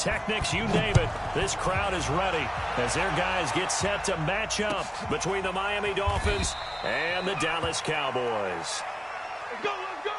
pyrotechnics, you name it. This crowd is ready as their guys get set to match up between the Miami Dolphins and the Dallas Cowboys. Let's go, let's go!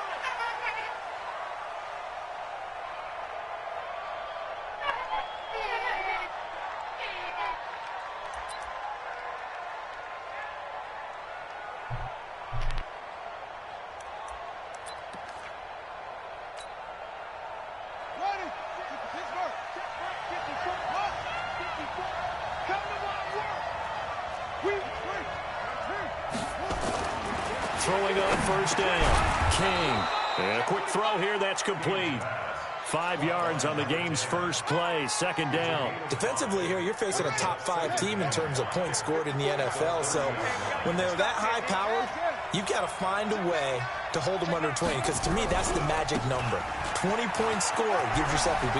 Throwing on first down. King. And a quick throw here. That's complete. 5 yards on the game's first play. Second down. Defensively here, you're facing a top-5 team in terms of points scored in the NFL. So when they're that high-powered, you've got to find a way to hold them under 20. Because to me, that's the magic number. 20 points scored gives yourself your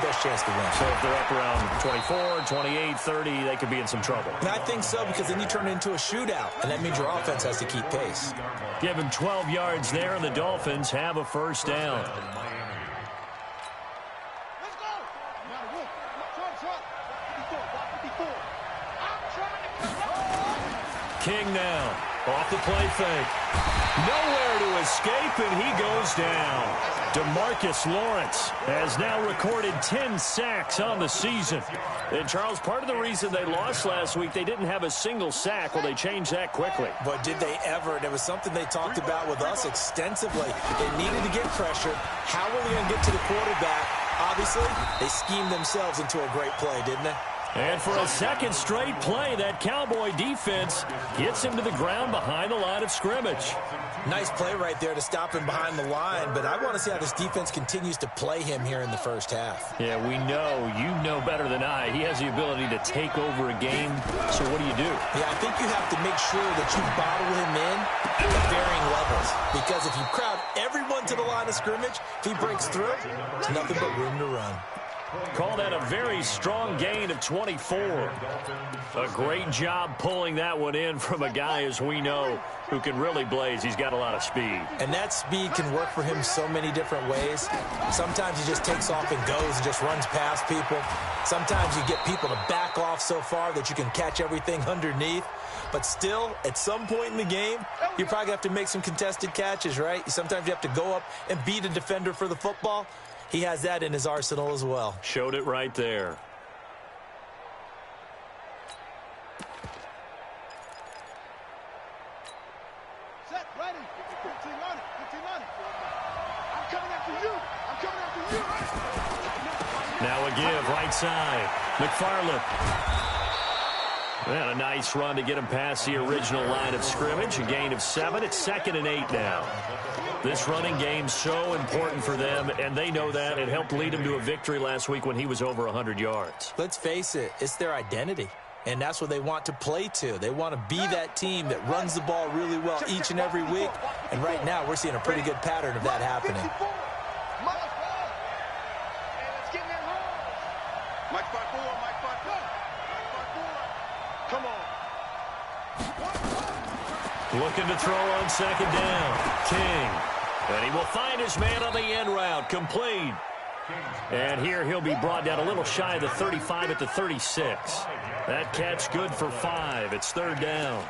best chance to win. So if they're up around 24, 28, 30, they could be in some trouble. And I think so, because then you turn it into a shootout, and that means your offense has to keep pace. Give him 12 yards there, and the Dolphins have a first down. King now, off the play fake. Nowhere to escape, and he goes down. DeMarcus Lawrence has now recorded 10 sacks on the season. And, Charles, part of the reason they lost last week, they didn't have a single sack. Well, they changed that quickly. But did they ever? And it was something they talked about with us extensively. They needed to get pressure. How were they going to get to the quarterback? Obviously, they schemed themselves into a great play, didn't they? And for a second straight play, that Cowboy defense gets him to the ground behind the line of scrimmage. Nice play right there to stop him behind the line, but I want to see how this defense continues to play him here in the first half. Yeah, we know. You know better than I. He has the ability to take over a game, so what do you do? Yeah, I think you have to make sure that you bottle him in at varying levels, because if you crowd everyone to the line of scrimmage, if he breaks through, it's nothing but room to run. Call that a very strong gain of 24. A great job pulling that one in from a guy, as we know, who can really blaze. He's got a lot of speed. And that speed can work for him so many different ways. Sometimes he just takes off and goes and just runs past people. Sometimes you get people to back off so far that you can catch everything underneath. But still, at some point in the game, you probably have to make some contested catches, right? Sometimes you have to go up and beat a defender for the football. He has that in his arsenal as well. Showed it right there. Set, ready. 15 on it. 15 on it. I'm coming after you. I'm coming after you. Now a give, right side. McFarland. And a nice run to get him past the original line of scrimmage. A gain of 7. It's 2nd and 8 now. This running game's so important for them, and they know that. It helped lead them to a victory last week when he was over 100 yards. Let's face it, it's their identity, and that's what they want to play to. They want to be that team that runs the ball really well each and every week, and right now we're seeing a pretty good pattern of that happening. Mike 5-4, Mike 5-4. Come on. Looking to throw on second down. King. And he will find his man on the end route. Complete. And here he'll be brought down a little shy of the 35 at the 36. That catch good for 5. It's 3rd down.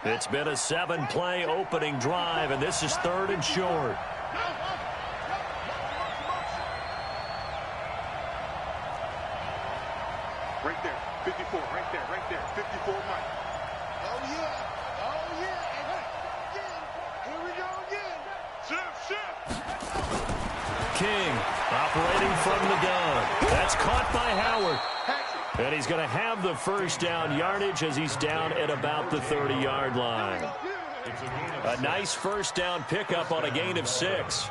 It's been a 7-play opening drive, and this is 3rd and short. Right there, 54, right there, 54, Mike. Oh, yeah, and here we go again. Shift. King operating from the gun. That's caught by Howard. And he's going to have the first down yardage as he's down at about the 30-yard line. A nice first down pickup on a gain of 6.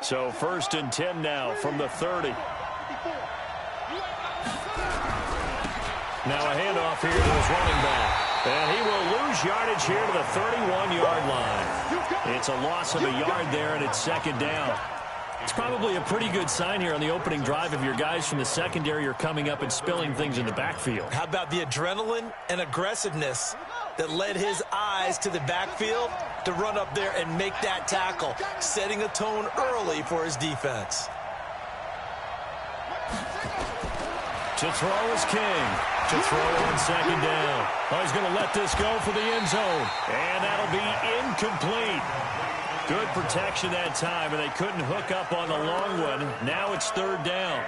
So 1st and 10 now from the 30. Now a handoff here to his running back. And he will lose yardage here to the 31-yard line. It's a loss of a yard there, and it's 2nd down. It's probably a pretty good sign here on the opening drive if your guys from the secondary are coming up and spilling things in the backfield. How about the adrenaline and aggressiveness that led his eyes to the backfield to run up there and make that tackle, setting a tone early for his defense. To throw is King. To throw on second down. Oh, he's going to let this go for the end zone. And that'll be incomplete. Good protection that time, and they couldn't hook up on the long one. Now it's third down.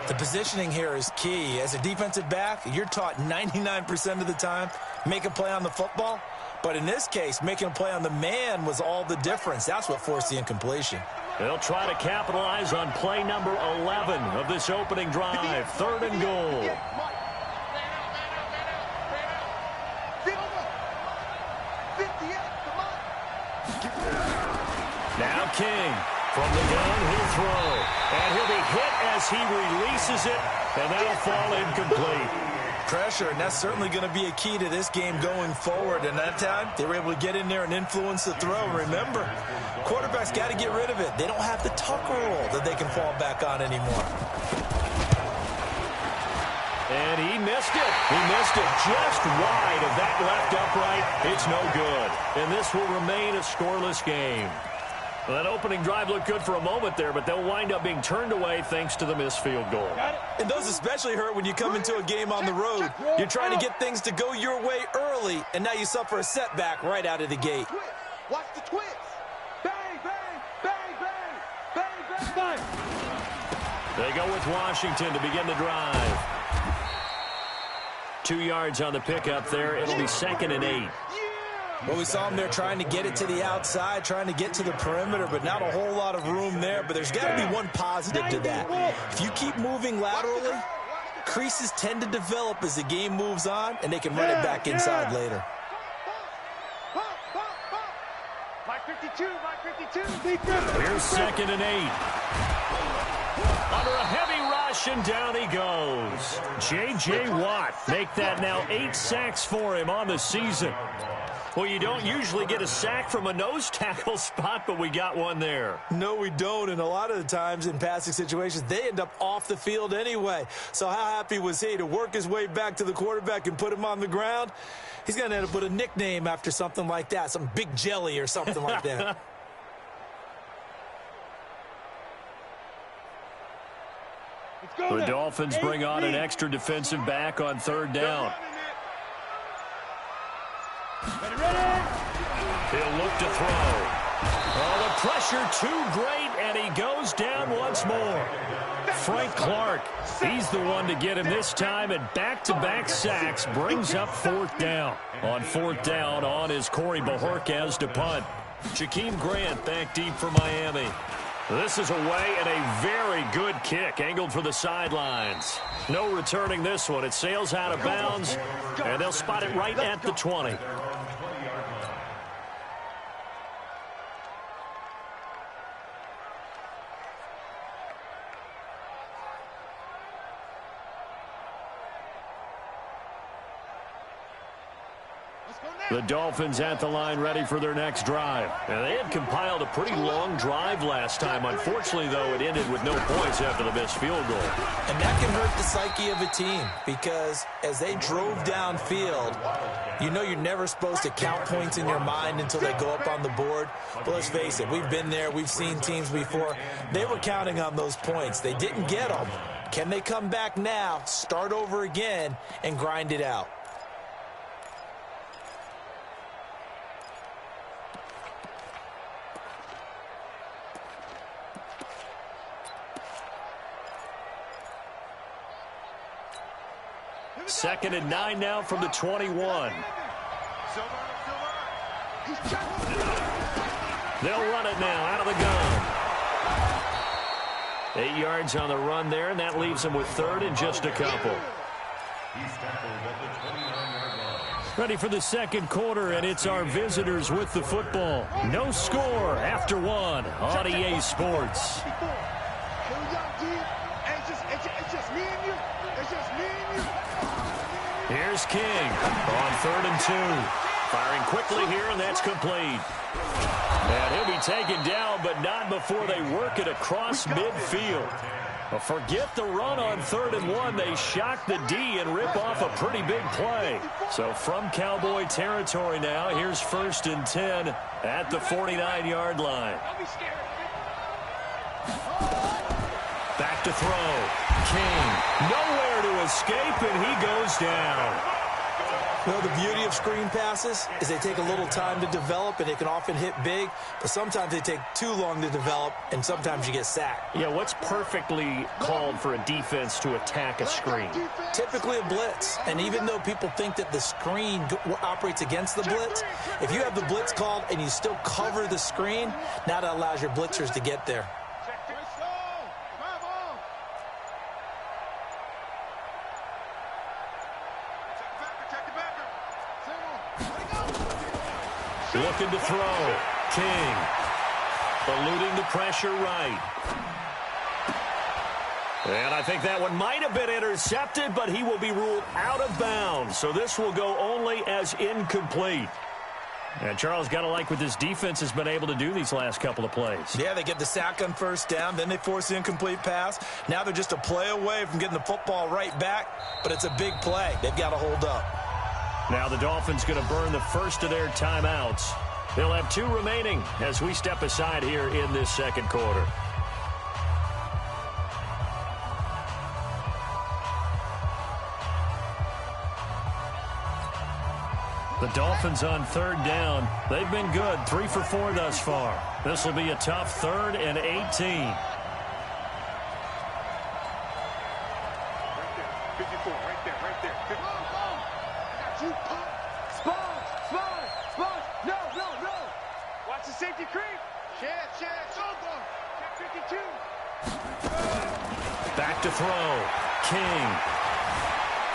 The positioning here is key. As a defensive back, you're taught 99% of the time, make a play on the football. But in this case, making a play on the man was all the difference. That's what forced the incompletion. They'll try to capitalize on play number 11 of this opening drive. Third and goal. Now King. From the gun, he'll throw. And he'll be hit as he releases it. And that'll fall incomplete. Pressure, and that's certainly going to be a key to this game going forward. And that time, they were able to get in there and influence the throw. Remember, quarterbacks got to get rid of it. They don't have the Tucker rule that they can fall back on anymore. And he missed it. He missed it just wide of that left upright. It's no good. And this will remain a scoreless game. Well, that opening drive looked good for a moment there, but they'll wind up being turned away thanks to the missed field goal. And those especially hurt when you come into a game on the road. You're trying to get things to go your way early, and now you suffer a setback right out of the gate. Watch the twist. Bang, bang, bang, bang, bang, bang, bang. They go with Washington to begin the drive. 2 yards on the pickup there. It'll be 2nd and 8. Well, we saw him there trying to get it to the outside, trying to get to the perimeter, but not a whole lot of room there. But there's got to be one positive to that. If you keep moving laterally, creases tend to develop as the game moves on, and they can run it back inside later. Mike 52, Mike 52. Here's 2nd and 8. Under a heavy rush, and down he goes. J.J. Watt make that now 8 sacks for him on the season. Well, you don't usually get a sack from a nose tackle spot, but we got one there. No, we don't, and a lot of the times in passing situations, they end up off the field anyway. So how happy was he to work his way back to the quarterback and put him on the ground? He's going to end up with a nickname after something like that, some Big Jelly or something like that. The Dolphins bring on an extra defensive back on third down. He'll look to throw. Oh, the pressure too great, and he goes down once more. Frank Clark, he's the one to get him this time, and back-to-back sacks brings up 4th down. On 4th down, on is Corey Bojorquez to punt. Jakeem Grant back deep for Miami. This is away and a very good kick, angled for the sidelines. No returning this one. It sails out of bounds, and they'll spot it right at the 20. The Dolphins at the line ready for their next drive. And they had compiled a pretty long drive last time. Unfortunately, though, it ended with no points after the missed field goal. And that can hurt the psyche of a team because as they drove downfield, you know you're never supposed to count points in your mind until they go up on the board. But let's face it, we've been there. We've seen teams before. They were counting on those points. They didn't get them. Can they come back now, start over again, and grind it out? Second and 9 now from the 21. They'll run it now out of the gun. 8 yards on the run there, and that leaves them with 3rd and just a couple. Ready for the second quarter, and it's our visitors with the football. No score after 1 on EA Sports. Here's King on 3rd and 2. Firing quickly here, and that's complete. And he'll be taken down, but not before they work it across midfield. Well, forget the run on 3rd and 1. They shock the D and rip off a pretty big play. So from Cowboy territory now, here's 1st and 10 at the 49-yard line. Back to throw. King, nowhere to escape, and he goes down. Well, the beauty of screen passes is they take a little time to develop, and they can often hit big, but sometimes they take too long to develop, and sometimes you get sacked. Yeah, what's perfectly called for a defense to attack a screen? Typically a blitz, and even though people think that the screen operates against the blitz, if you have the blitz called and you still cover the screen, now that allows your blitzers to get there. Looking to throw. King. Eluding the pressure right. And I think that one might have been intercepted, but he will be ruled out of bounds. So this will go only as incomplete. And Charles, got to like what this defense has been able to do these last couple of plays. Yeah, they get the sack on 1st down, then they force the incomplete pass. Now they're just a play away from getting the football right back, but it's a big play. They've got to hold up. Now the Dolphins going to burn the first of their timeouts. They'll have 2 remaining as we step aside here in this 2nd quarter. The Dolphins on 3rd down. They've been good, 3 for 4 thus far. This will be a tough 3rd and 18. Back to throw. King.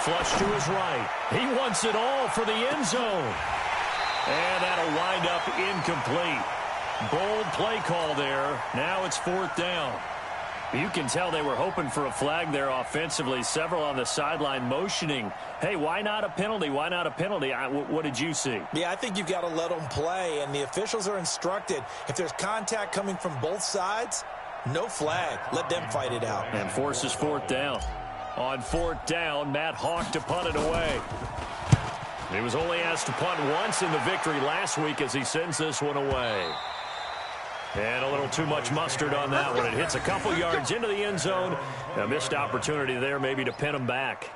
Flush to his right. He wants it all for the end zone. And that'll wind up incomplete. Bold play call there. Now it's 4th down. You can tell they were hoping for a flag there offensively. Several on the sideline motioning, hey, why not a penalty? Why not a penalty? What did you see? Yeah, I think you've got to let them play, and the officials are instructed. If there's contact coming from both sides, no flag. Let them fight it out. And forces 4th down. On 4th down, Matt Hawk to punt it away. He was only asked to punt once in the victory last week as he sends this one away. And a little too much mustard on that one. It hits a couple yards into the end zone. A missed opportunity there maybe to pin him back.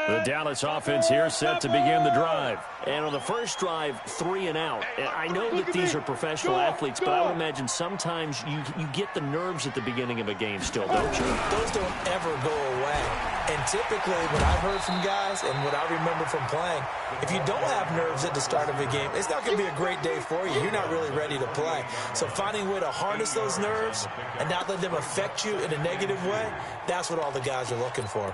The Dallas offense here set to begin the drive. And on the first drive, 3 and out. And I know that these are professional athletes, but I would imagine sometimes you get the nerves at the beginning of a game still, don't you? Those don't ever go away. And typically what I've heard from guys and what I remember from playing, if you don't have nerves at the start of a game, it's not going to be a great day for you. You're not really ready to play. So finding a way to harness those nerves and not let them affect you in a negative way, that's what all the guys are looking for.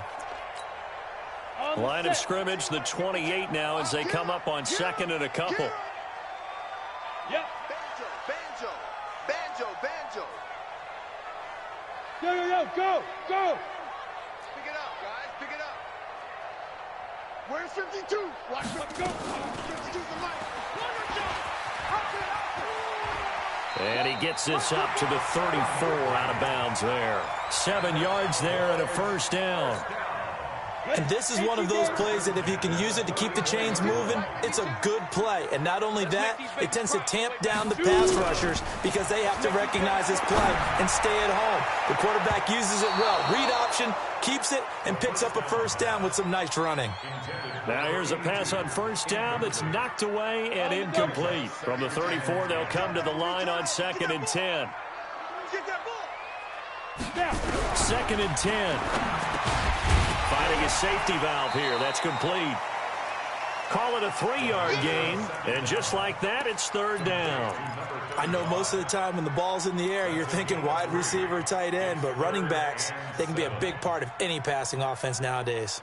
Line of scrimmage, the 28 now as they come up on 2nd and a couple. Yep. Banjo, banjo, banjo, banjo. Go. Pick it up, guys, pick it up. Where's 52? Watch him go. 52's the line. And he gets this up to the 34 out of bounds there. 7 yards there and a 1st down. And this is one of those plays that if you can use it to keep the chains moving, it's a good play. And not only that, it tends to tamp down the pass rushers because they have to recognize this play and stay at home. The quarterback uses it well. Read option, keeps it, and picks up a 1st down with some nice running. Now here's a pass on 1st down that's knocked away and incomplete. From the 34, they'll come to the line on 2nd and 10. 2nd and 10. Finding a safety valve here. That's complete. Call it a 3-yard gain. And just like that, it's 3rd down. I know most of the time when the ball's in the air, you're thinking wide receiver, tight end. But running backs, they can be a big part of any passing offense nowadays.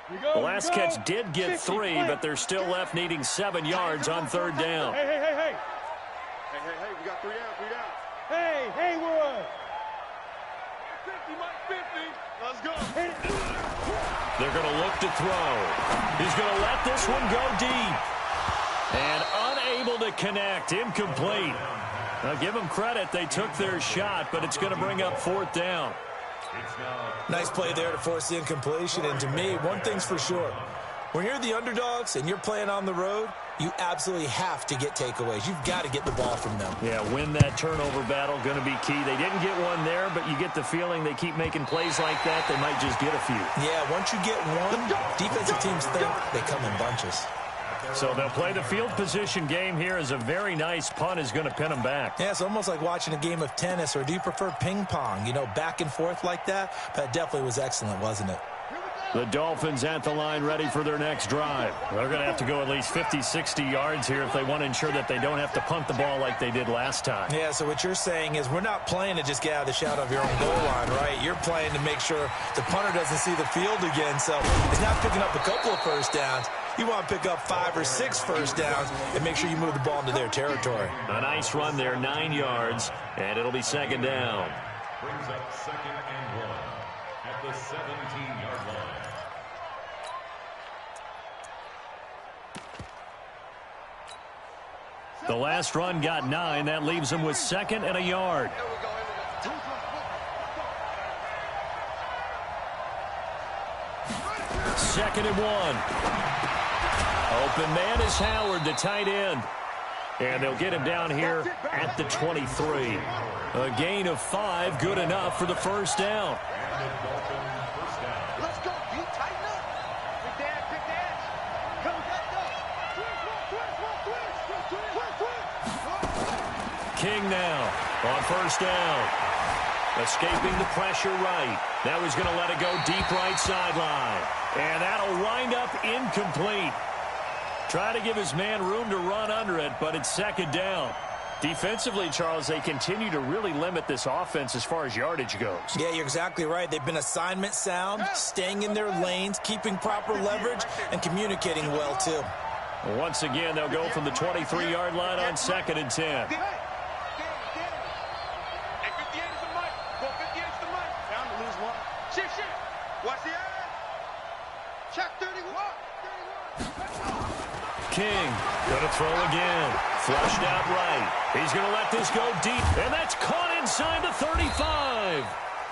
The last catch did get 3, but they're still left needing 7 yards on 3rd down. Hey, we got 3 down. Hey, we're on. 50, Mike, 50. Let's go. They're going to look to throw. He's going to let this one go deep. And unable to connect. Incomplete. Now, give them credit. They took their shot, but it's going to bring up 4th down. Nice play there to force the incompletion. And to me, one thing's for sure. When you're the underdogs and you're playing on the road, you absolutely have to get takeaways. You've got to get the ball from them. Yeah, win that turnover battle, going to be key. They didn't get one there, but you get the feeling they keep making plays like that, they might just get a few. Yeah, once you get one, defensive teams think they come in bunches. So they'll play the field position game here as a very nice punt is going to pin them back. Yeah, it's almost like watching a game of tennis, or do you prefer ping pong? You know, back and forth like that? That definitely was excellent, wasn't it? The Dolphins at the line ready for their next drive. They're going to have to go at least 50, 60 yards here if they want to ensure that they don't have to punt the ball like they did last time. Yeah, so what you're saying is we're not playing to just get out of the shadow of your own goal line, right? You're playing to make sure the punter doesn't see the field again. So it's not picking up a couple of first downs. You want to pick up 5 or 6 first downs and make sure you move the ball into their territory. A nice run there, 9 yards, and it'll be 2nd down. Brings up 2nd and 1 at the 17-yard line. The last run got 9. That leaves them with 2nd and a yard. Second and 1. Open man is Howard, the tight end. And they'll get him down here at the 23. A gain of 5, good enough for the first down. Let's go, D. Tighten up. Big dash. Come, twist. King now on first down. Escaping the pressure right. Now he's going to let it go deep right sideline. And that'll wind up incomplete. Try to give his man room to run under it, but it's 2nd down. Defensively, Charles, they continue to really limit this offense as far as yardage goes. Yeah, you're exactly right. They've been assignment sound, staying in their lanes, keeping proper leverage, and communicating well, too. Once again, they'll go from the 23-yard line on 2nd and 10. Watch the eye. Check 31. King going to throw again. Flushed out right. He's going to let this go deep, and that's caught inside the 35.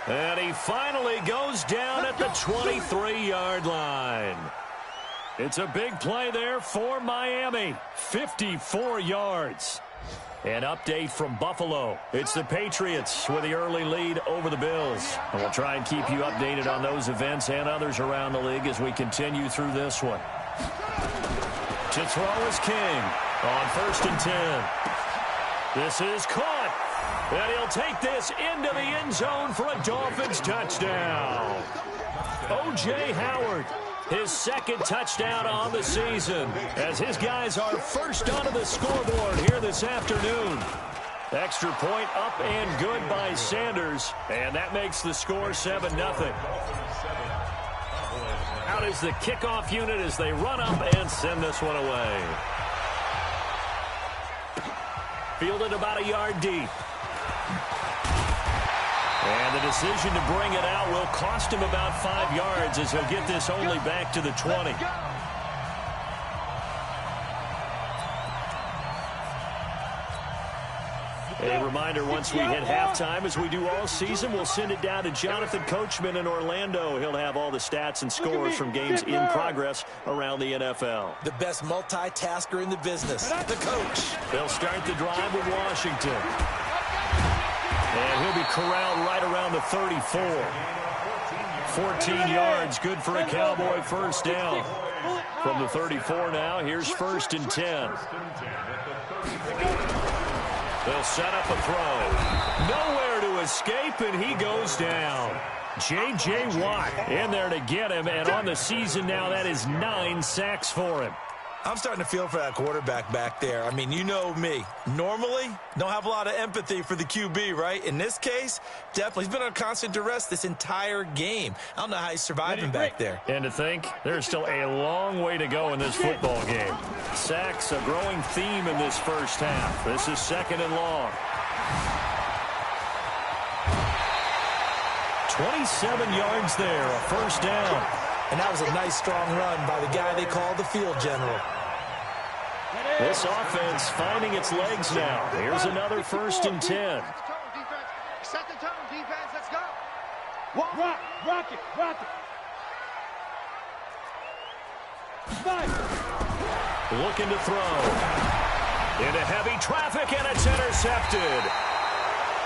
And he finally goes down at the 23-yard line. It's a big play there for Miami. 54 yards. An update from Buffalo. It's the Patriots with the early lead over the Bills. And we'll try and keep you updated on those events and others around the league as we continue through this one. To throw is King on 1st and 10. This is caught. And he'll take this into the end zone for a Dolphins touchdown. O.J. Howard, his 2nd touchdown on the season, as his guys are first onto the scoreboard here this afternoon. Extra point up and good by Sanders, and that makes the score 7-0. Out is the kickoff unit as they run up and send this one away. Fielded about a yard deep. And the decision to bring it out will cost him about 5 yards as he'll get this only back to the 20. A reminder, once we hit halftime, as we do all season, we'll send it down to Jonathan Coachman in Orlando. He'll have all the stats and scores from games in progress around the NFL. The best multitasker in the business, the coach. They'll start the drive with Washington. And he'll be corralled right around the 34. 14 yards, good for a Cowboy first down. From the 34 now, here's 1st and 10. They'll set up a throw. Nowhere to escape, and he goes down. J.J. Watt in there to get him, and on the season now, that is 9 sacks for him. I'm starting to feel for that quarterback back there. I mean, you know me. Normally, don't have a lot of empathy for the QB, right? In this case, definitely. He's been under constant duress this entire game. I don't know how he's surviving back there. And to think, there's still a long way to go in this football game. Sacks, a growing theme in this first half. This is 2nd and long. 27 yards there, a first down. And that was a nice, strong run by the guy they call the field general. This offense finding its legs now. Here's another 1st and 10. Set the tone, defense. Let's go. Rock it. Looking to throw. Into heavy traffic, and it's intercepted.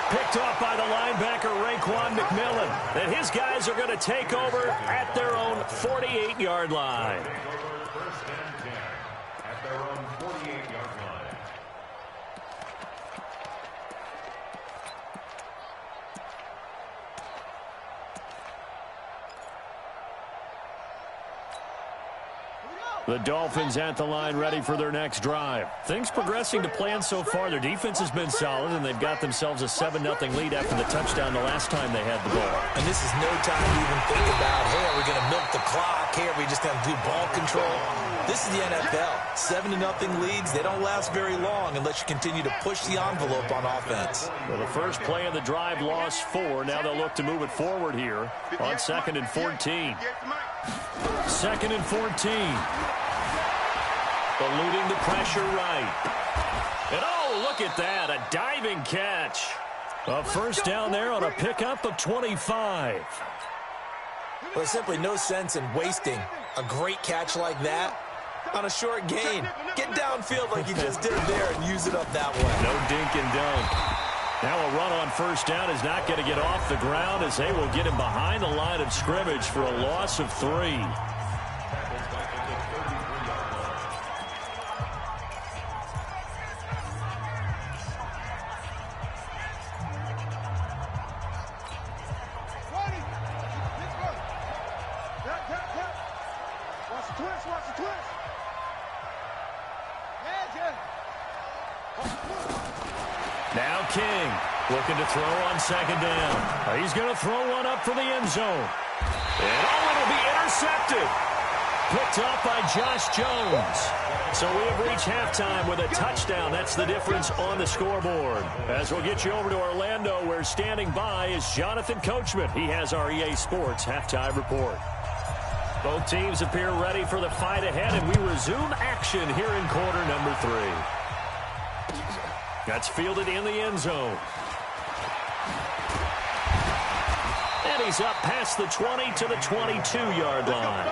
Picked off by the linebacker, Raekwon McMillan. And his guys are going to take over at their own 48-yard line. First and 10 at their own 48-yard line. The Dolphins at the line ready for their next drive. Things progressing to plan so far. Their defense has been solid, and they've got themselves a 7-0 lead after the touchdown the last time they had the ball. And this is no time to even think about, hey, are we going to milk the clock? Hey, are we just going to do ball control? This is the NFL. 7-0 leads, they don't last very long unless you continue to push the envelope on offense. Well, the first play of the drive lost 4. Now they'll look to move it forward here on 2nd and 14. 2nd and 14. Eluding the pressure right. And oh, look at that, a diving catch. A first down there on a pickup of 25. Well, there's simply no sense in wasting a great catch like that on a short gain. Get downfield like you just did there and use it up that way. No dink and dunk. Now a run on first down is not going to get off the ground as they will get him behind the line of scrimmage for a loss of 3. Now King looking to throw on 2nd down. He's going to throw one up for the end zone. And oh, it'll be intercepted. Picked up by Josh Jones. So we have reached halftime with a touchdown. That's the difference on the scoreboard. As we'll get you over to Orlando, where standing by is Jonathan Coachman. He has our EA Sports halftime report. Both teams appear ready for the fight ahead, and we resume action here in quarter number 3. That's fielded in the end zone. And he's up past the 20 to the 22-yard line. The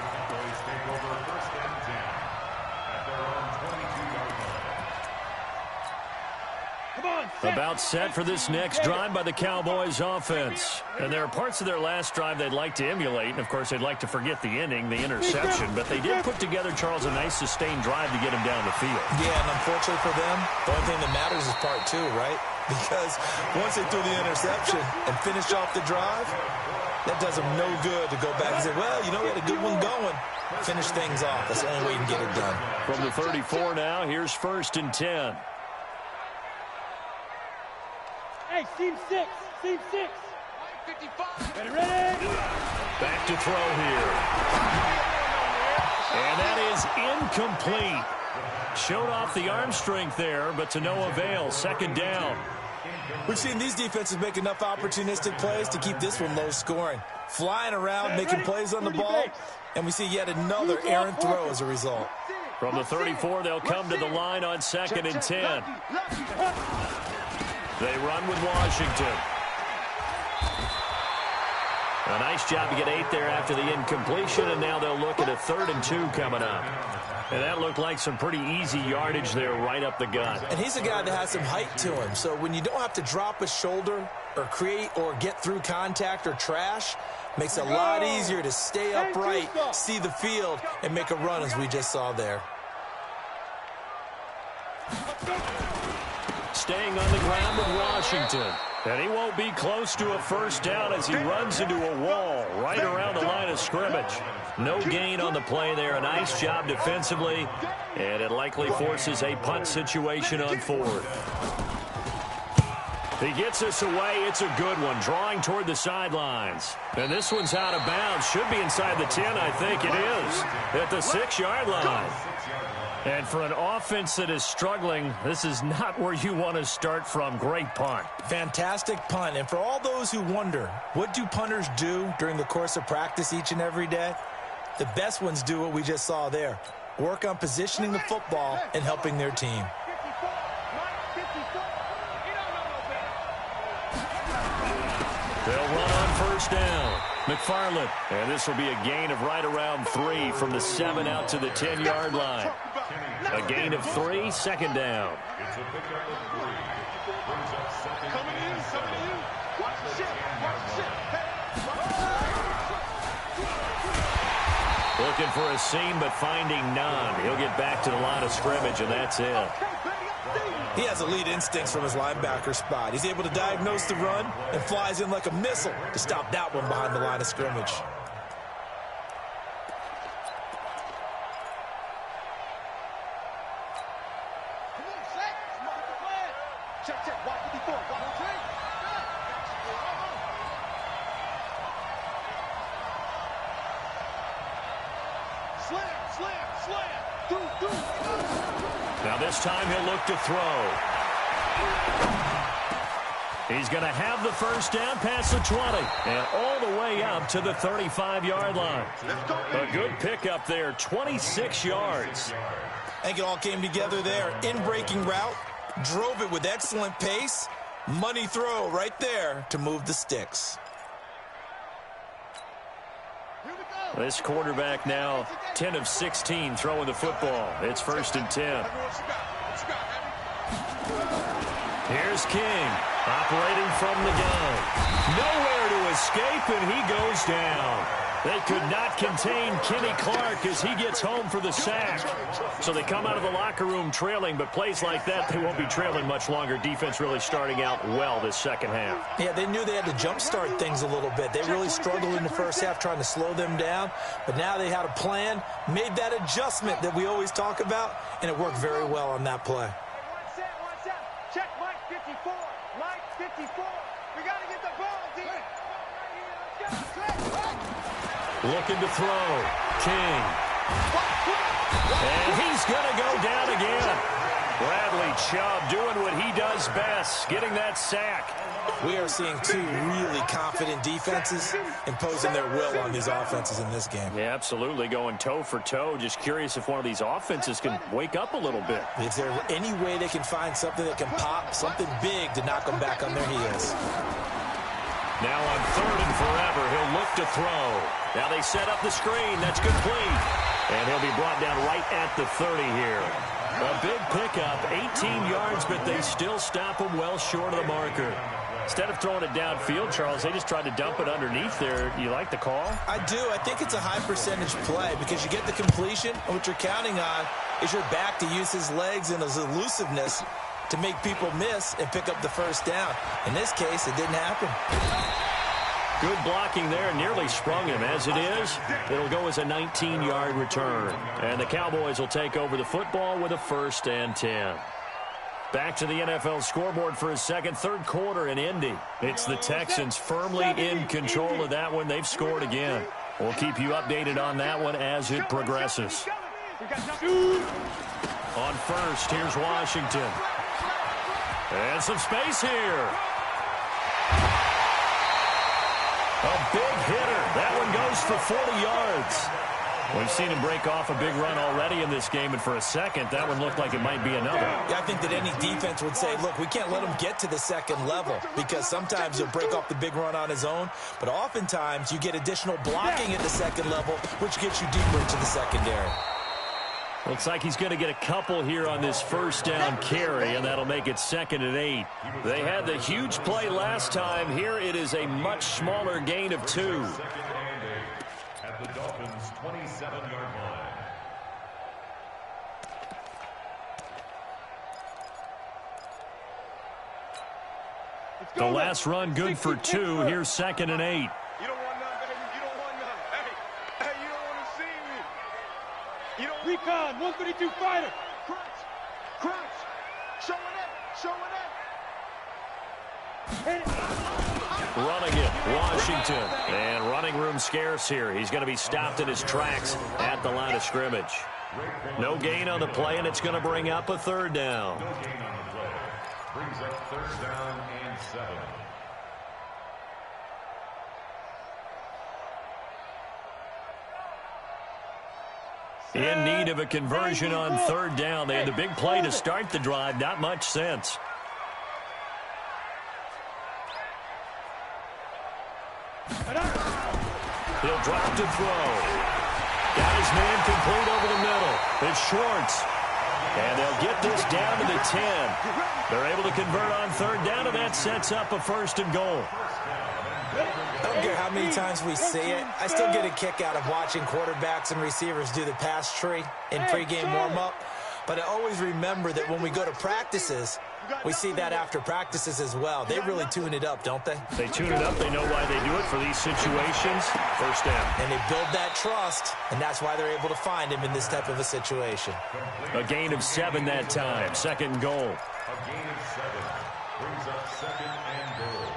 Cowboys take over 1st and 10 at their own 22-yard line. About set for this next drive by the Cowboys offense. And there are parts of their last drive they'd like to emulate. And, of course, they'd like to forget the ending, the interception. But they did put together, Charles, a nice sustained drive to get him down the field. Yeah, and unfortunately for them, the only thing that matters is part 2, right? Because once they threw the interception and finished off the drive, that does them no good to go back and say, well, you know, we had a good one going. Finish things off. That's the only way you can get it done. From the 34 now, here's 1st and 10. Hey, team 6. 55. Ready? Back to throw here. And that is incomplete. Showed off the arm strength there, but to no avail. 2nd down. We've seen these defenses make enough opportunistic plays to keep this one low scoring. Flying around, making plays on the ball, and we see yet another errant throw as a result. From the 34, they'll come to the line on 2nd and 10. They run with Washington. A nice job to get 8 there after the incompletion, and now they'll look at a 3rd and 2 coming up. And that looked like some pretty easy yardage there right up the gut. And he's a guy that has some height to him, so when you don't have to drop a shoulder or create or get through contact or trash, makes it a lot easier to stay upright, see the field, and make a run as we just saw there. Staying on the ground with Washington. And he won't be close to a first down as he runs into a wall right around the line of scrimmage. No gain on the play there. A nice job defensively, and it likely forces a punt situation on fourth. He gets us away. It's a good one, drawing toward the sidelines. And this one's out of bounds. Should be inside the 10, I think it is, at the 6-yard line. And for an offense that is struggling, this is not where you want to start from. Great punt. Fantastic punt. And for all those who wonder, what do punters do during the course of practice each and every day? The best ones do what we just saw there. Work on positioning the football and helping their team. They'll run on first down. McFarland. And this will be a gain of right around 3 from the 7 out to the 10-yard line. A gain of 3, second down. It's a pickup of 3. Brings up second Coming to you, coming to you. Watch the ship, watch the ship. Looking for a seam, but finding none. He'll get back to the line of scrimmage, and that's it. He has elite instincts from his linebacker spot. He's able to diagnose the run and flies in like a missile to stop that one behind the line of scrimmage. Check, check, watch 54, watch 3. Slam. Do. Now this time he'll look to throw. He's going to have the first down past the 20 and all the way up to the 35-yard line. A good pickup there, 26 yards. I think it all came together there. In-breaking route, drove it with excellent pace. Money throw right there to move the sticks. This quarterback now 10 of 16 throwing the football. It's first and 10. Here's King operating from the gun. Nowhere to escape, and he goes down. They could not contain Kenny Clark as he gets home for the sack. So they come out of the locker room trailing, but plays like that, they won't be trailing much longer. Defense really starting out well this second half. Yeah, they knew they had to jumpstart things a little bit. They really struggled in the first half trying to slow them down, but now they had a plan, made that adjustment that we always talk about, and it worked very well on that play. One set. Check Mike 54. Mike 54. We got to get the ball, D. Looking to throw. King. And he's going to go down again. Bradley Chubb doing what he does best, getting that sack. We are seeing two really confident defenses imposing their will on these offenses in this game. Yeah, absolutely, going toe for toe. Just curious if one of these offenses can wake up a little bit. Is there any way they can find something that can pop, something big to knock them back on their heels? Now on third and forever, he'll look to throw. Now they set up the screen. That's complete. And he'll be brought down right at the 30 here. A big pickup, 18 yards, but they still stop him well short of the marker. Instead of throwing it downfield, Charles, they just tried to dump it underneath there. You like the call? I do. I think it's a high percentage play because you get the completion, and what you're counting on is your back to use his legs and his elusiveness to make people miss and pick up the first down. In this case, it didn't happen. Good blocking there, nearly sprung him. As it is, it'll go as a 19-yard return. And the Cowboys will take over the football with a first and 10. Back to the NFL scoreboard for his third quarter in Indy. It's the Texans firmly in control of that one. They've scored again. We'll keep you updated on that one as it progresses. On first, here's Washington. And some space here. A big hitter. That one goes for 40 yards. We've seen him break off a big run already in this game, and for a second, that one looked like it might be another. Yeah, I think that any defense would say, look, we can't let him get to the second level because sometimes he'll break off the big run on his own, but oftentimes you get additional blocking at the second level, which gets you deeper into the secondary. Looks like he's going to get a couple here on this first down carry, and that'll make it 2nd and 8. They had the huge play last time. Here it is a much smaller gain of 2. At the Dolphins' 27-yard line. The last run good for 2. Here's 2nd and 8. You don't want none, baby. You don't want none. Hey, you don't want to see me. You don't. Recon, 132 fighter. Crunch. Showing it. Hit it. Running it, Washington. And running room scarce here. He's going to be stopped in his tracks at the line of scrimmage. No gain on the play, and it's going to bring up a 3rd down. No gain on the play. Brings up 3rd down and 7. In need of a conversion on 3rd down. They had the big play to start the drive. Not much sense. He'll drop to throw. Got his man complete over the middle. It's Schwartz. And they'll get this down to the 10. They're able to convert on 3rd down, and that sets up a 1st and goal. I don't care how many times we see it. I still get a kick out of watching quarterbacks and receivers do the pass tree in pregame warm-up. But I always remember that when we go to practices, we see that after practices as well. They really tune it up, don't they? They tune it up. They know why they do it for these situations. 1st down. And they build that trust, and that's why they're able to find him in this type of a situation. A gain of 7 that time. 2nd and goal. A gain of 7. Brings up 2nd and goal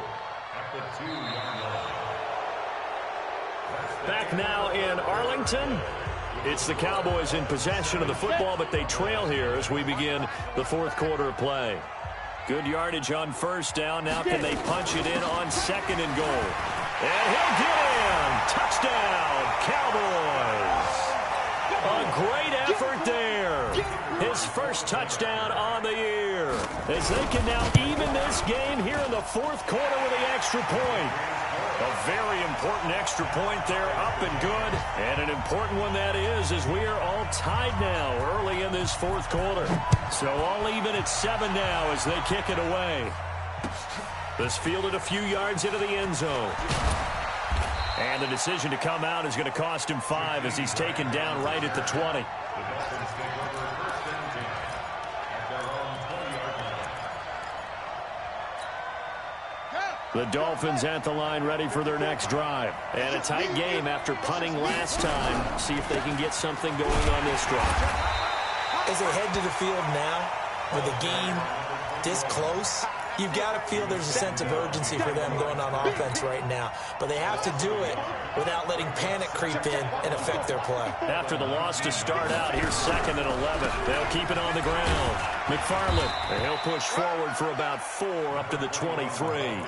at the 2-yard line. Back now in Arlington. It's the Cowboys in possession of the football, but they trail here as we begin the 4th quarter of play. Good yardage on 1st down. Now can they punch it in on 2nd and goal? And he'll get in. Touchdown, Cowboys. A great effort there. His first touchdown on the year. As they can now even this game here in the 4th quarter with the extra point. A very important extra point there, up and good. And an important one that is, as we are all tied now early in this 4th quarter. So all even at 7 now as they kick it away. This fielded a few yards into the end zone. And the decision to come out is going to cost him 5 as he's taken down right at the 20. The Dolphins at the line ready for their next drive. And a tight game after punting last time. See if they can get something going on this drive. As they head to the field now, with the game this close, you've got to feel there's a sense of urgency for them going on offense right now. But they have to do it without letting panic creep in and affect their play. After the loss to start out, here's 2nd and 11. They'll keep it on the ground. McFarland, and he'll push forward for about 4 up to the 23.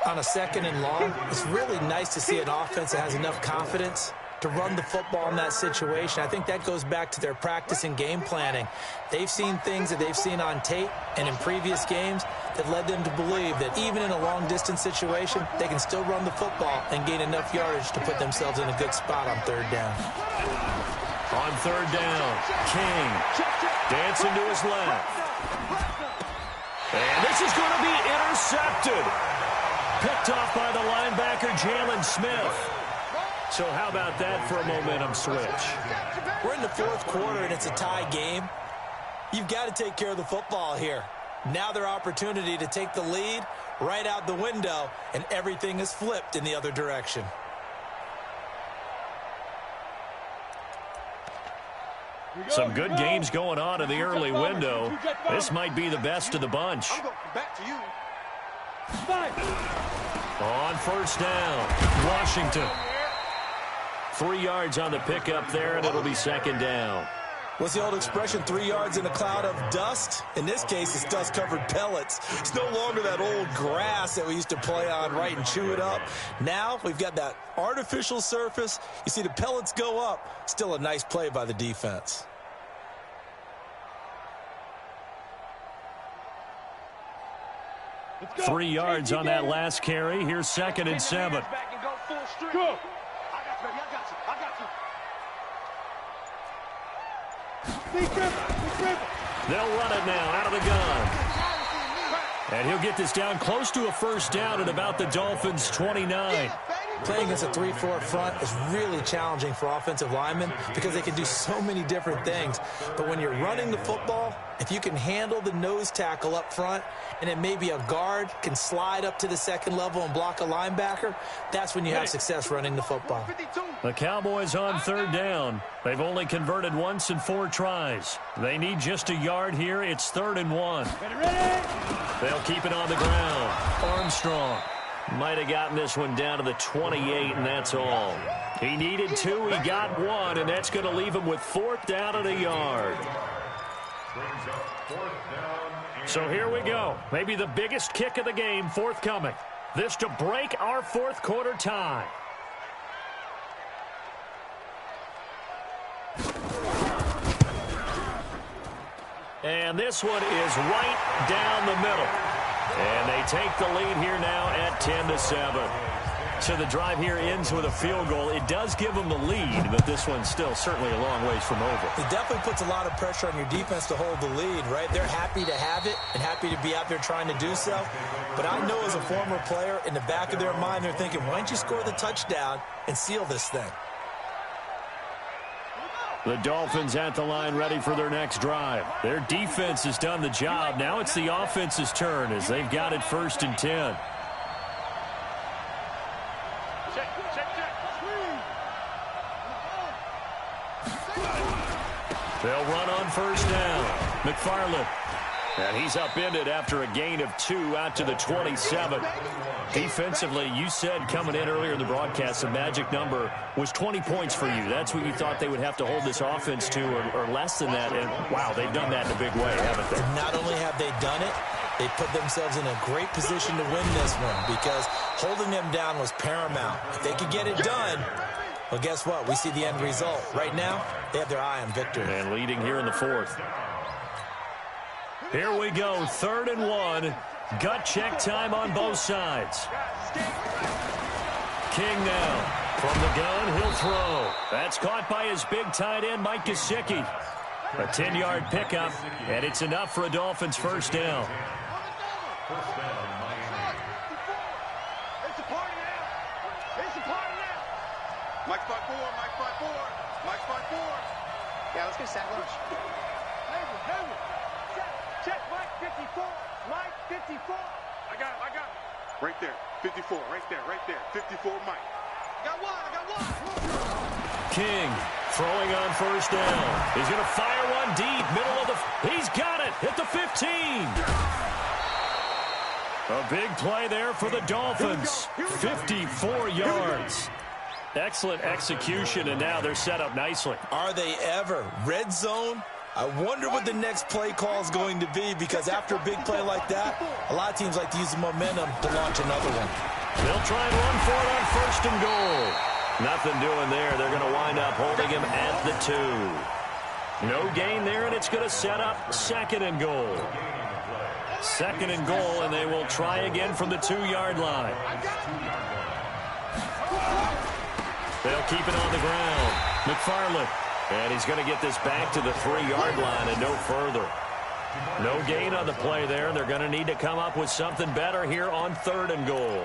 On a 2nd and long, it's really nice to see an offense that has enough confidence to run the football in that situation. I think that goes back to their practice and game planning. They've seen things that they've seen on tape and in previous games that led them to believe that even in a long-distance situation, they can still run the football and gain enough yardage to put themselves in a good spot on 3rd down. On 3rd down, King dancing to his left. And this is going to be intercepted. Picked off by the linebacker, Jalen Smith. So how about that for a momentum switch? We're in the 4th quarter, and it's a tie game. You've got to take care of the football here. Now their opportunity to take the lead right out the window, and everything is flipped in the other direction. Some good games going on in the early window. This might be the best of the bunch. Back to you. On 1st down, Washington. 3 yards on the pickup there, and it'll be 2nd down. What's the old expression, 3 yards in a cloud of dust? In this case, it's dust-covered pellets. It's no longer that old grass that we used to play on, right, and chew it up. Now we've got that artificial surface. You see the pellets go up. Still a nice play by the defense. Go. 3 yards on that last carry. Here's 2nd and 7. Go. They'll run it now out of the gun. And he'll get this down close to a 1st down at about the Dolphins' 29. Playing against a 3-4 front is really challenging for offensive linemen because they can do so many different things. But when you're running the football, if you can handle the nose tackle up front and then maybe a guard can slide up to the second level and block a linebacker, that's when you have success running the football. The Cowboys on third down. They've only converted once in 4 tries. They need just a yard here. It's 3rd and 1. They'll keep it on the ground. Armstrong might have gotten this one down to the 28, and that's all. He needed 2. He got 1, and that's going to leave him with 4th down and a yard. So here we go. Maybe the biggest kick of the game forthcoming. This to break our 4th quarter tie. And this one is right down the middle. And they take the lead here now at 10-7. So the drive here ends with a field goal. It does give them the lead, but this one's still certainly a long ways from over. It definitely puts a lot of pressure on your defense to hold the lead, right? They're happy to have it and happy to be out there trying to do so. But I know as a former player, in the back of their mind, they're thinking, why don't you score the touchdown and seal this thing? The Dolphins at the line ready for their next drive. Their defense has done the job. Now it's the offense's turn as they've got it 1st and 10. They'll run on 1st down. McFarland. And he's upended after a gain of 2 out to the 27. Defensively, you said coming in earlier in the broadcast, the magic number was 20 points for you. That's what you thought they would have to hold this offense to, or less than that. And, wow, they've done that in a big way, haven't they? Not only have they done it, they put themselves in a great position to win this one because holding them down was paramount. If they could get it done, well, guess what? We see the end result. Right now, they have their eye on victory. And leading here in the 4th. Here we go, 3rd and 1. Gut check time on both sides. King now. From the gun, he'll throw. That's caught by his big tight end, Mike Gesicki. A 10-yard pickup, and it's enough for a Dolphins 1st down. First down, Miami. It's a party now. It's a party now. Mike 5-4, Mike 5-4, Mike 5-4. Yeah, let's get a sack lunch. Check Mike 54, Mike 54. I got him. Right there, 54, right there, 54 Mike. I got one. King throwing on 1st down. He's going to fire one deep, middle of the... He's got it at the 15. A big play there for the Dolphins. 54 yards. Excellent execution, and now they're set up nicely. Are they ever? Red zone? I wonder what the next play call is going to be because after a big play like that, a lot of teams like to use the momentum to launch another one. They'll try and run for it on 1st and goal. Nothing doing there. They're going to wind up holding him at the 2. No gain there, and it's going to set up 2nd and goal. 2nd and goal, and they will try again from the 2-yard line. They'll keep it on the ground. McFarland. And he's going to get this back to the 3-yard line and no further. No gain on the play there. They're going to need to come up with something better here on 3rd and goal.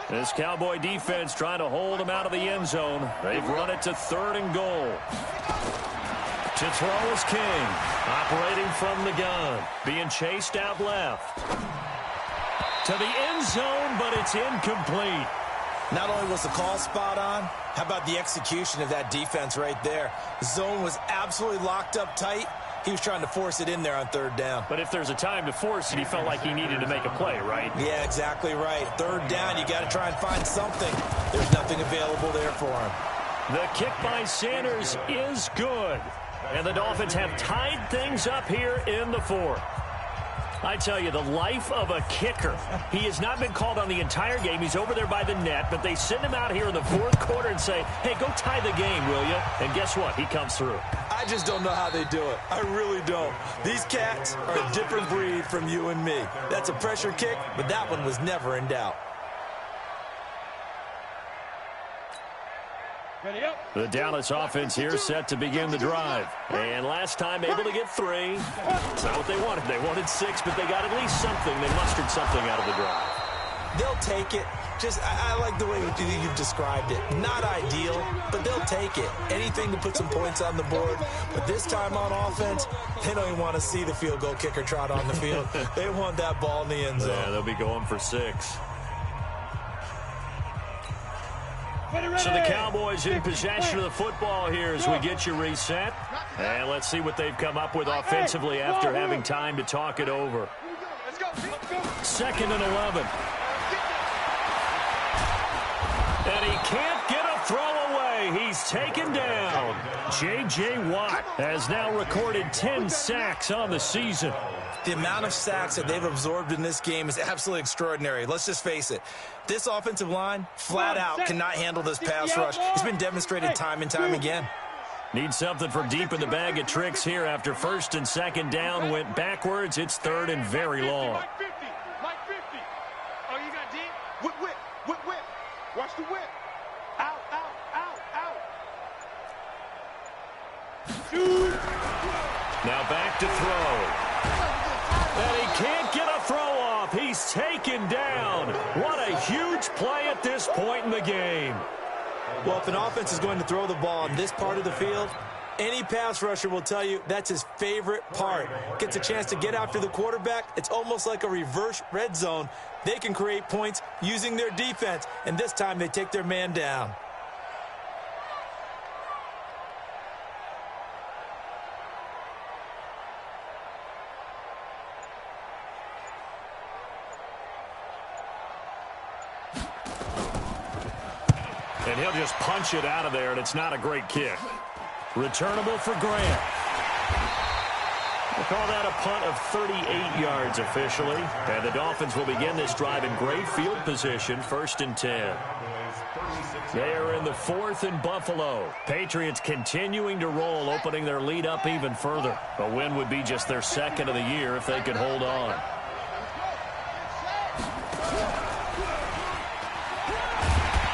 This Cowboy defense trying to hold them out of the end zone. They've run it to 3rd and goal. To throw is King, operating from the gun, being chased out left. To the end zone, but it's incomplete. Not only was the call spot on, how about the execution of that defense right there? The zone was absolutely locked up tight. He was trying to force it in there on 3rd down. But if there's a time to force it, he felt like he needed to make a play, right? Yeah, exactly right. 3rd down, you got to try and find something. There's nothing available there for him. The kick by Sanders is good. And the Dolphins have tied things up here in the 4th. I tell you, the life of a kicker. He has not been called on the entire game. He's over there by the net, but they send him out here in the 4th quarter and say, hey, go tie the game, will you? And guess what? He comes through. I just don't know how they do it. I really don't. These cats are a different breed from you and me. That's a pressure kick, but that one was never in doubt. The Dallas offense here set to begin the drive. And last time able to get 3. It's not what they wanted. They wanted 6, but they got at least something. They mustered something out of the drive. They'll take it. I like the way you've described it. Not ideal, but they'll take it. Anything to put some points on the board. But this time on offense, they don't even want to see the field goal kicker trot on the field. They want that ball in the end zone. Yeah, they'll be going for 6. So the Cowboys in possession of the football here as we get you reset. And let's see what they've come up with offensively after having time to talk it over. 2nd and 11. And he can't get a throw away. He's taken down. J.J. Watt has now recorded 10 sacks on the season. The amount of sacks that they've absorbed in this game is absolutely extraordinary. Let's just face it. This offensive line, flat out, cannot handle this pass rush. It's been demonstrated time and time again. Need something from deep in the bag of tricks here after 1st and 2nd down went backwards. It's 3rd and very long. Mike 50. Oh, you got deep? Whip. Watch the whip. Out. Now back to throw. And he can't get a throw off. He's taken down. What a huge play at this point in the game. Well, if an offense is going to throw the ball on this part of the field, any pass rusher will tell you that's his favorite part. Gets a chance to get after the quarterback. It's almost like a reverse red zone. They can create points using their defense, and this time they take their man down. And he'll just punch it out of there, and it's not a great kick. Returnable for Grant. We'll call that a punt of 38 yards officially. And the Dolphins will begin this drive in great field position, 1st and 10. They are in the 4th in Buffalo. Patriots continuing to roll, opening their lead up even further. A win would be just their 2nd of the year if they could hold on.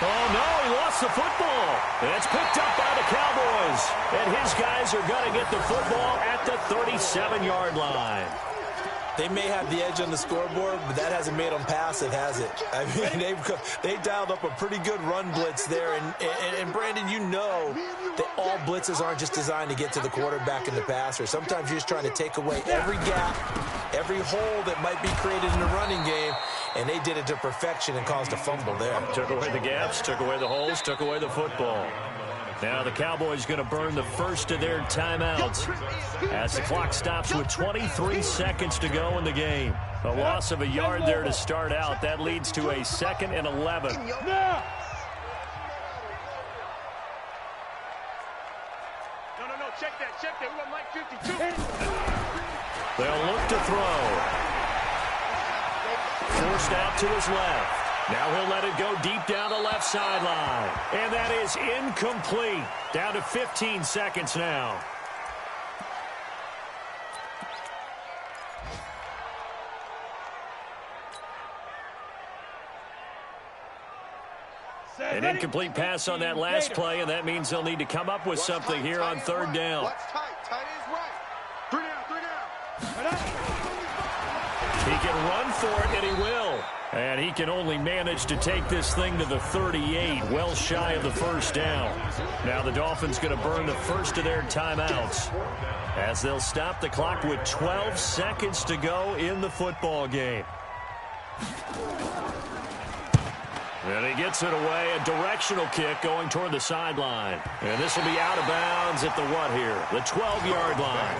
Oh, no, he lost the football. It's picked up by the Cowboys. And his guys are going to get the football at the 37-yard line. They may have the edge on the scoreboard, but that hasn't made them pass it, has it? I mean, they dialed up a pretty good run blitz there. And Brandon, you know that all blitzes aren't just designed to get to the quarterback and the passer. Sometimes you're just trying to take away every gap, every hole that might be created in the running game, and they did it to perfection and caused a fumble there. Took away the gaps, took away the holes, took away the football. Now the Cowboys going to burn the first of their timeouts as the clock stops with 23 seconds to go in the game. A loss of a yard there to start out. That leads to a 2nd and 11. No, check that. We got Mike 52. They'll look to throw. Forced out to his left. Now he'll let it go deep down the left sideline. And that is incomplete. Down to 15 seconds now. An incomplete pass on that last play, and that means they'll need to come up with something here on 3rd down. Tight is right. 3 down. He can run for it, and he will. And he can only manage to take this thing to the 38, well shy of the 1st down. Now the Dolphins going to burn the first of their timeouts as they'll stop the clock with 12 seconds to go in the football game. And he gets it away, a directional kick going toward the sideline. And this will be out of bounds at the what here? The 12-yard line.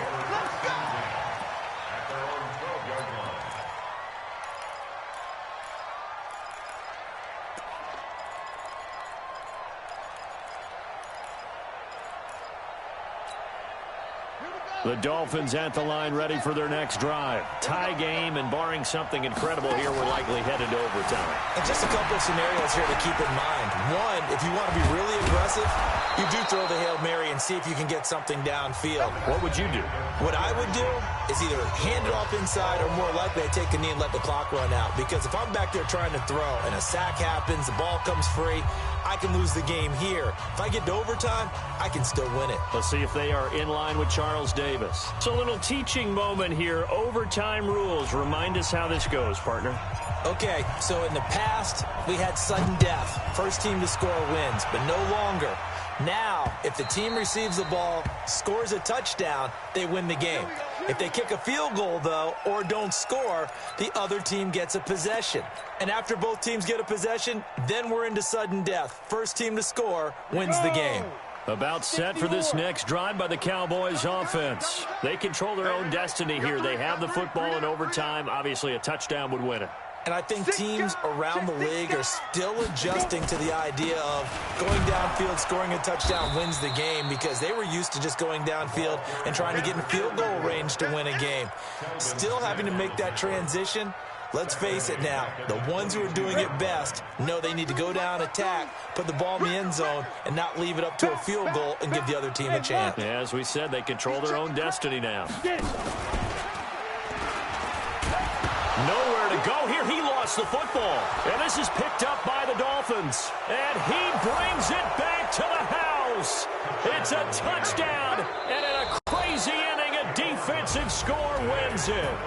The Dolphins at the line ready for their next drive. Tie game, and barring something incredible here, we're likely headed to overtime. And just a couple of scenarios here to keep in mind. One, if you want to be really aggressive, You do throw the Hail Mary and see if you can get something downfield. What would you do? What I would do is either hand it off inside or more likely I take a knee and let the clock run out. Because if I'm back there trying to throw and a sack happens, the ball comes free, I can lose the game here. If I get to overtime, I can still win it. Let's see if they are in line with Charles Davis. So a little teaching moment here. Overtime rules. Remind us how this goes, partner. Okay, so in the past, we had sudden death. First team to score wins, but no longer. Now, if the team receives the ball, scores a touchdown, they win the game. If they kick a field goal, though, or don't score, the other team gets a possession. And after both teams get a possession, then we're into sudden death. First team to score wins the game. About set for this next drive by the Cowboys offense. They control their own destiny here. They have the football in overtime. Obviously, a touchdown would win it. And I think teams around the league are still adjusting to the idea of going downfield, scoring a touchdown wins the game, because they were used to just going downfield and trying to get in field goal range to win a game. Still having to make that transition. Let's face it now, the ones who are doing it best know they need to go down, attack, put the ball in the end zone, and not leave it up to a field goal and give the other team a chance. Yeah, as we said, they control their own destiny now. Nowhere to go here. He lost the football. And this is picked up by the Dolphins. And he brings it back to the house. It's a touchdown. And in a crazy inning, a defensive score wins it.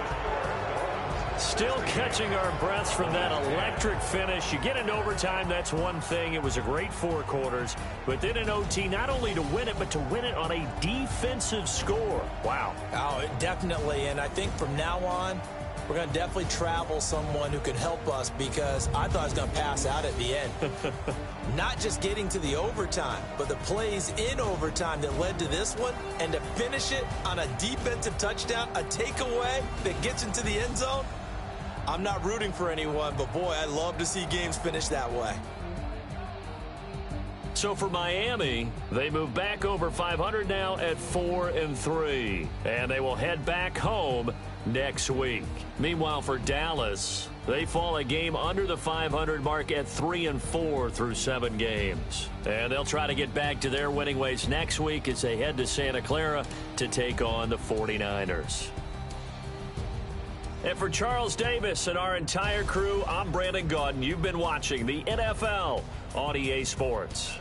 Still catching our breaths from that electric finish. You get into overtime, that's one thing. It was a great 4 quarters. But then in OT, not only to win it, but to win it on a defensive score. Wow. Oh, definitely. And I think from now on, we're going to definitely travel someone who can help us, because I thought I was going to pass out at the end. Not just getting to the overtime, but the plays in overtime that led to this one, and to finish it on a defensive touchdown, a takeaway that gets into the end zone. I'm not rooting for anyone, but boy, I love to see games finish that way. So for Miami, they move back over 500 now at 4-3. And they will head back home next week. Meanwhile, for Dallas, they fall a game under the 500 mark at 3-4 through 7 games. And they'll try to get back to their winning ways next week as they head to Santa Clara to take on the 49ers. And for Charles Davis and our entire crew, I'm Brandon Gaudin. You've been watching the NFL on EA Sports.